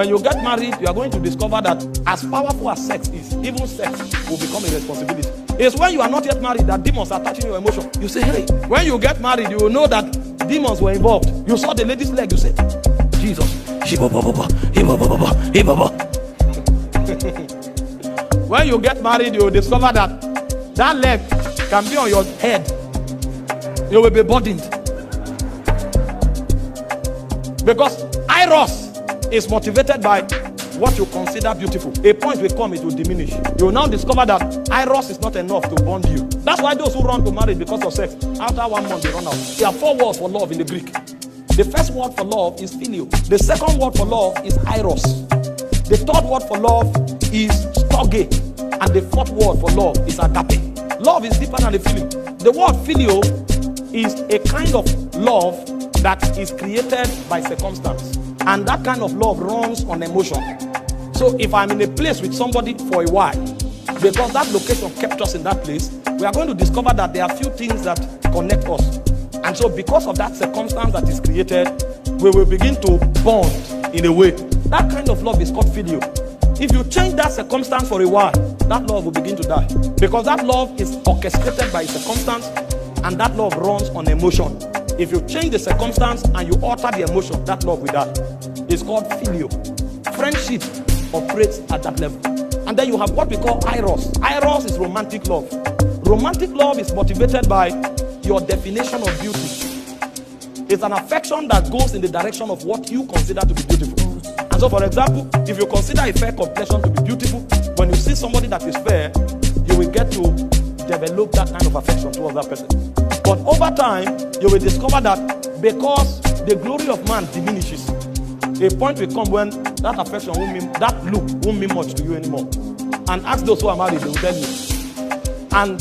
When you get married, you are going to discover that as powerful as sex is, even sex will become a responsibility. It's when you are not yet married that demons are touching your emotion. You say, hey, when you get married, you will know that demons were involved. You saw the lady's leg, you say, Jesus. When you get married, you will discover that that leg can be on your head. You will be burdened. Because Eros is motivated by what you consider beautiful. A point will come, it will diminish. You will now discover that Eros is not enough to bond you. That's why those who run to marriage because of sex, after 1 month they run out. There are 4 words for love in the Greek. The first word for love is phileo. The second word for love is Eros. The third word for love is storge. And the fourth word for love is agape. Love is deeper than the feeling. The word phileo is a kind of love that is created by circumstance. And that kind of love runs on emotion. So if I'm in a place with somebody for a while, because that location kept us in that place, we are going to discover that there are few things that connect us. And so because of that circumstance that is created, we will begin to bond in a way. That kind of love is called phileo. If you change that circumstance for a while, that love will begin to die. Because that love is orchestrated by circumstance, and that love runs on emotion. If you change the circumstance and you alter the emotion, that love will die. It's called phileo. Friendship operates at that level. And then you have what we call Eros. Eros is romantic love. Romantic love is motivated by your definition of beauty. It's an affection that goes in the direction of what you consider to be beautiful. And so, for example, if you consider a fair complexion to be beautiful, when you see somebody that is fair, you will get to develop that kind of affection towards that person. But over time, you will discover that because the glory of man diminishes, a point will come when that affection won't mean, that look won't mean much to you anymore. And ask those who are married, they will tell you. And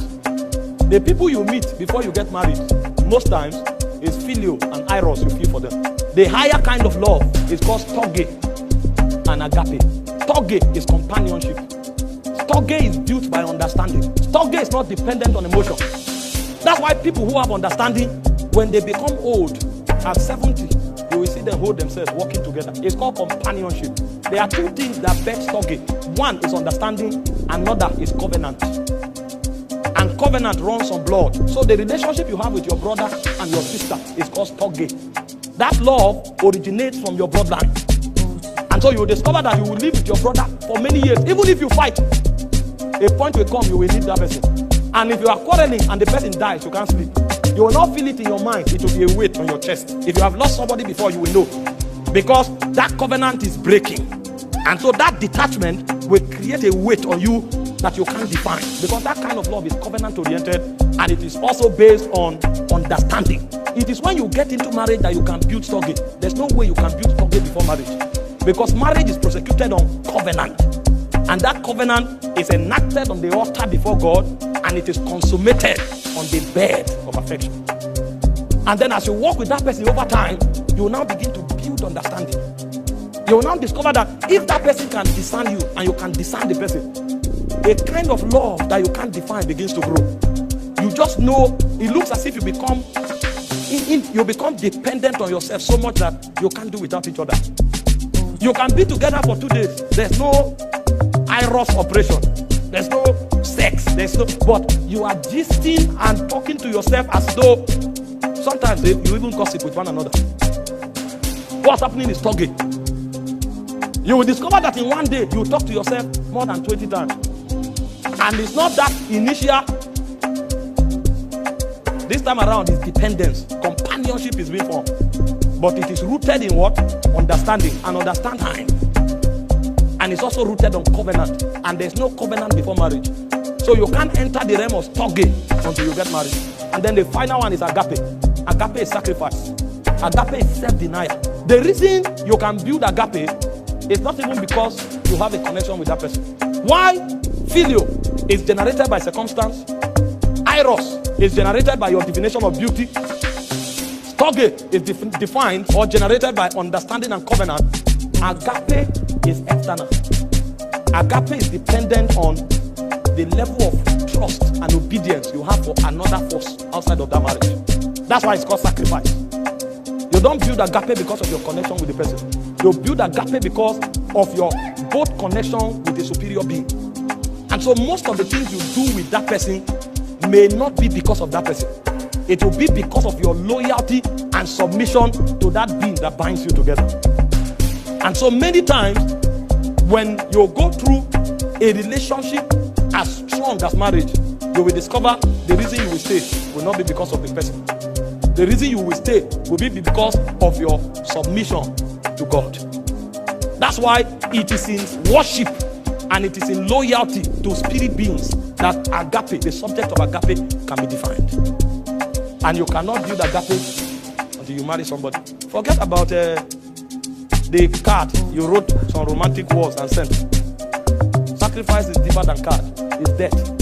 the people you meet before you get married, most times, is phileo and Eros you feel for them. The higher kind of love is called storge and agape. Storge is companionship. Storge is built by understanding. Storge is not dependent on emotion. That's why people who have understanding, when they become old, at 70, you will see them hold themselves, working together. It's called companionship. There are 2 things that beg storge. One is understanding, another is covenant. And covenant runs on blood. So the relationship you have with your brother and your sister is called storge. That love originates from your bloodline. And so you will discover that you will live with your brother for many years. Even if you fight, a point will come, you will leave that person. And if you are quarreling and the person dies, you can't sleep. You will not feel it in your mind. It will be a weight on your chest. If you have lost somebody before, you will know. Because that covenant is breaking. And so that detachment will create a weight on you that you can't define. Because that kind of love is covenant oriented, and it is also based on understanding. It is when you get into marriage that you can build storge. There's no way you can build storge before marriage. Because marriage is prosecuted on covenant. And that covenant is enacted on the altar before God, and it is consummated on the bed of affection. And then as you walk with that person over time, you will now begin to build understanding. You will now discover that if that person can discern you and you can discern the person, a kind of love that you can't define begins to grow. You just know, it looks as if you become dependent on yourself so much that you can't do without each other. You can be together for 2 days. There's no Eros operation. There's no sex. But you are gisting and talking to yourself as though sometimes you even gossip with one another. What's happening is storge. You will discover that in one day you talk to yourself more than 20 times. And it's not that initial. This time around is dependence. Companionship is being formed. But it is rooted in what? Understanding and understanding. And it's also rooted on covenant. And there's no covenant before marriage. So you can't enter the realm of storge until you get married. And then the final one is agape. Agape is sacrifice. Agape is self-denial. The reason you can build agape is not even because you have a connection with that person. Why? Phileo is generated by circumstance. Eros is generated by your definition of beauty. Storge is defined or generated by understanding and covenant. Agape is external. Agape is dependent on the level of trust and obedience you have for another force outside of that marriage. That's why it's called sacrifice. You don't build agape because of your connection with the person. You build agape because of your both connection with a superior being. And so most of the things you do with that person may not be because of that person. It will be because of your loyalty and submission to that being that binds you together. And so many times, when you go through a relationship as strong as marriage, you will discover the reason you will stay will not be because of the person. The reason you will stay will be because of your submission to God. That's why it is in worship and it is in loyalty to spirit beings that agape, the subject of agape, can be defined. And you cannot build agape until you marry somebody. Forget about the card you wrote some romantic words and sent. Sacrifice is deeper than card. It's death.